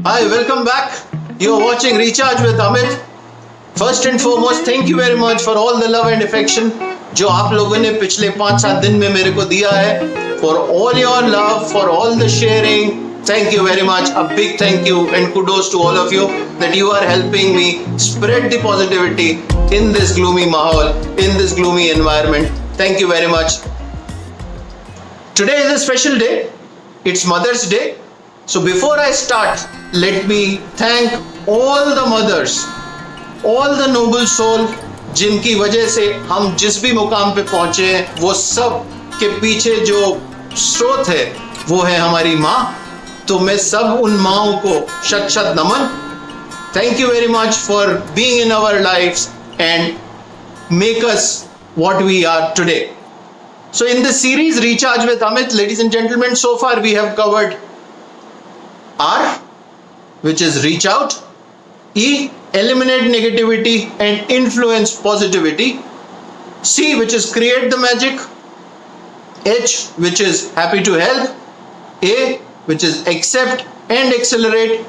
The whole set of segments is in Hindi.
Hi, welcome back. You're watching Recharge with Amit. First and foremost, thank you very much for all the love and affection जो आप लोगों ने पिछले 5-7 दिन में मेरे को दिया है. For all your love, for all the sharing, thank you very much. A big thank you and kudos to all of you that you are helping me spread the positivity in this gloomy mahal, in this gloomy environment. Thank you very much. Today is a special day. It's Mother's Day. So before I start, let me thank all the mothers, all the noble soul जिनकी वजह से हम जिस भी मुकाम पे पहुंचे हैं, वो सब के पीछे जो स्रोत है वो है हमारी माँ. तो मैं सब उन माँओं को शत शत नमन. Thank you very much for being in our lives and make us what we are today. So in this series Recharge with Amit, ladies and gentlemen, so far we have covered R, which is reach out, E, eliminate negativity and influence positivity, C, which is create the magic, H, which is happy to help, A, which is accept and accelerate,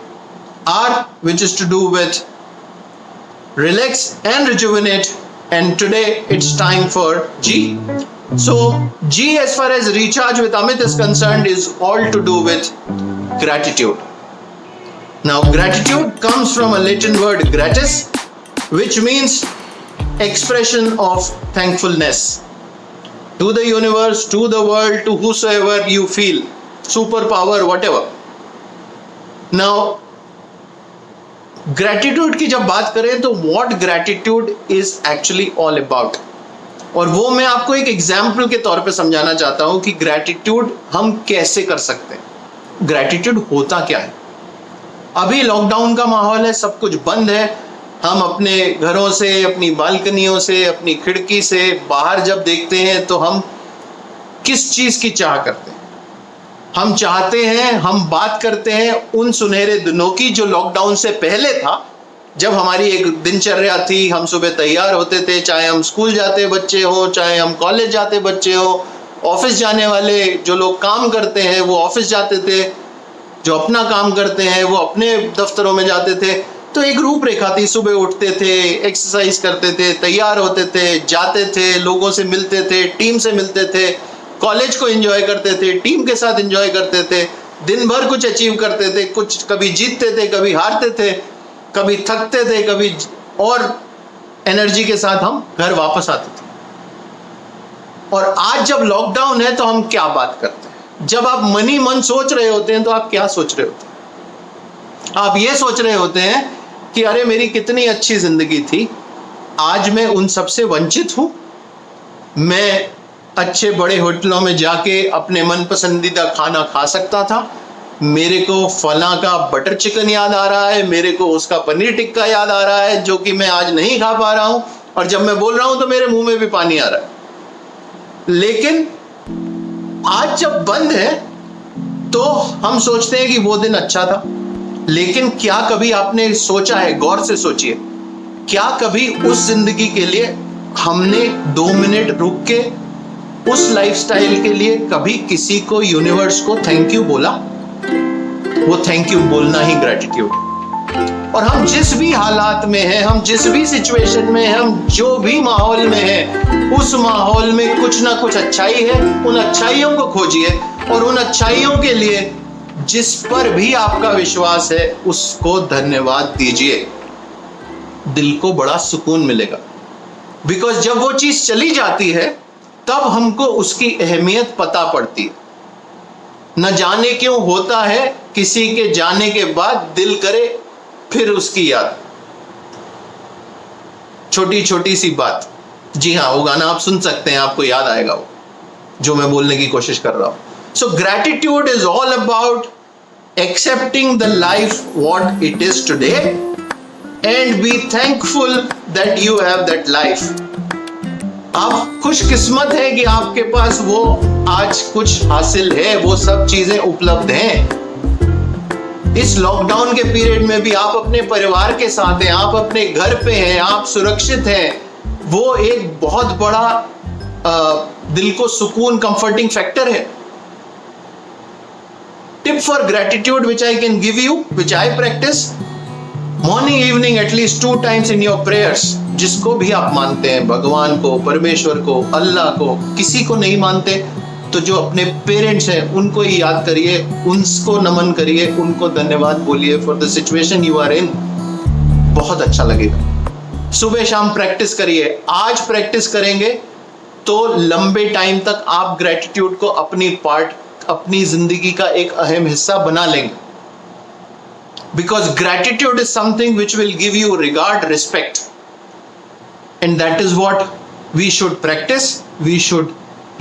R, which is to do with relax and rejuvenate, and today it's time for G. So G, as far as Recharge with Amit is concerned, is all to do with gratitude. Now gratitude comes from a Latin word gratis, which means expression of thankfulness to the universe, to the world, to whosoever you feel, superpower, whatever. Now gratitude की जब बात करें तो what gratitude is actually all about, और वो मैं आपको एक एग्जाम्पल के तौर पे समझाना चाहता हूं कि ग्रैटिट्यूड हम कैसे कर सकते हैं. ग्रैटिट्यूड होता क्या है. अभी लॉकडाउन का माहौल है, सब कुछ बंद है. हम अपने घरों से, अपनी बालकनियों से, अपनी खिड़की से बाहर जब देखते हैं तो हम किस चीज की चाह करते हैं. हम चाहते हैं, हम बात करते हैं उन सुनहरे दिनों की जो लॉकडाउन से पहले था, जब हमारी एक दिनचर्या थी. हम सुबह तैयार होते थे, चाहे हम स्कूल जाते बच्चे हो, चाहे हम कॉलेज जाते बच्चे हो, ऑफिस जाने वाले जो लोग काम करते हैं वो ऑफिस जाते थे, जो अपना काम करते हैं वो अपने दफ्तरों में जाते थे. तो एक रूपरेखा थी. सुबह उठते थे, एक्सरसाइज करते थे, तैयार होते थे, जाते थे, लोगों से मिलते थे, टीम से मिलते थे, कॉलेज को एंजॉय करते थे, टीम के साथ एंजॉय करते थे, दिन भर कुछ अचीव करते थे, कुछ कभी जीतते थे, कभी हारते थे, कभी थकते थे, कभी और एनर्जी के साथ हम घर वापस आते थे. और आज जब लॉकडाउन है तो हम क्या बात करते हैं. जब आप मन ही मन सोच रहे होते हैं तो आप क्या सोच रहे होते हैं. आप ये सोच रहे होते हैं कि अरे मेरी कितनी अच्छी जिंदगी थी, आज मैं उन सबसे वंचित हूं. मैं अच्छे बड़े होटलों में जाके अपने मन पसंदीदा खाना खा सकता था, मेरे को फलां का बटर चिकन याद आ रहा है, मेरे को उसका पनीर टिक्का याद आ रहा है जो कि मैं आज नहीं खा पा रहा हूं, और जब मैं बोल रहा हूं तो मेरे मुंह में भी पानी आ रहा है. लेकिन आज जब बंद है तो हम सोचते हैं कि वो दिन अच्छा था. लेकिन क्या कभी आपने सोचा है, गौर से सोचिए, क्या कभी उस जिंदगी के लिए हमने 2 मिनट रुक के उस लाइफस्टाइल के लिए कभी किसी को, यूनिवर्स को थैंक यू बोला. वो थैंक यू बोलना ही ग्रैटिट्यूड. और हम जिस भी हालात में हैं, हम जिस भी सिचुएशन में हैं, हम जो भी माहौल में हैं, उस माहौल में कुछ ना कुछ अच्छाई है. उन अच्छाइयों को खोजिए और उन अच्छाइयों के लिए जिस पर भी आपका विश्वास है उसको धन्यवाद दीजिए. दिल को बड़ा सुकून मिलेगा. बिकॉज जब वो चीज चली जाती है तब हमको उसकी अहमियत पता पड़ती है. न जाने क्यों होता है किसी के जाने के बाद दिल करे फिर उसकी याद. छोटी छोटी सी बात. जी हाँ, वो गाना आप सुन सकते हैं, आपको याद आएगा वो जो मैं बोलने की कोशिश कर रहा हूं. So gratitude is all about accepting the life what it is today and be thankful that you have that life. आप खुशकिस्मत है कि आपके पास वो आज कुछ हासिल है, वो सब चीजें उपलब्ध हैं. इस लॉकडाउन के पीरियड में भी आप अपने परिवार के साथ हैं, आप अपने घर पे हैं, आप सुरक्षित हैं. वो एक बहुत बड़ा दिल को सुकून, कंफर्टिंग फैक्टर है. tip for gratitude which I can give you, which I practice, morning evening at least 2 times in your prayers. जिसको भी आप मानते हैं, भगवान को, परमेश्वर को, अल्लाह को, किसी को नहीं मानते तो जो अपने पेरेंट्स हैं उनको ही याद करिए, उनको नमन करिए, उनको धन्यवाद बोलिए for the situation you are in. बहुत अच्छा लगेगा. सुबह शाम प्रैक्टिस करिए. आज प्रैक्टिस करेंगे तो लंबे टाइम तक आप ग्रेटिट्यूड को अपनी जिंदगी का एक अहम हिस्सा बना लेंगे. Because gratitude is something which will give you regard, respect, and that is what we should practice. We should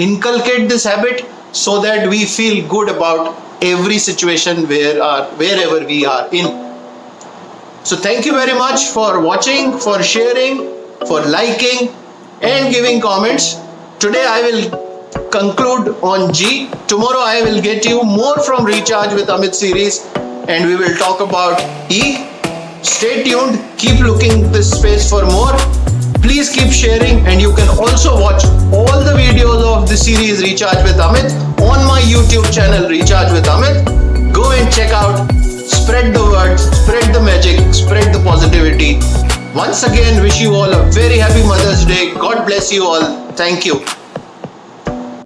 inculcate this habit so that we feel good about every situation wherever we are in. So thank you very much for watching, for sharing, for liking and giving comments. Today I will conclude on G. Tomorrow I will get you more from Recharge with Amit series and we will talk about E. Stay tuned, keep looking this space for more. Please keep sharing, and you can also watch all the videos of the series Recharge with Amit on my YouTube channel Recharge with Amit. Go and check out. Spread the word, spread the magic, spread the positivity. Once again, wish you all a very happy Mother's Day. God bless you all. Thank you.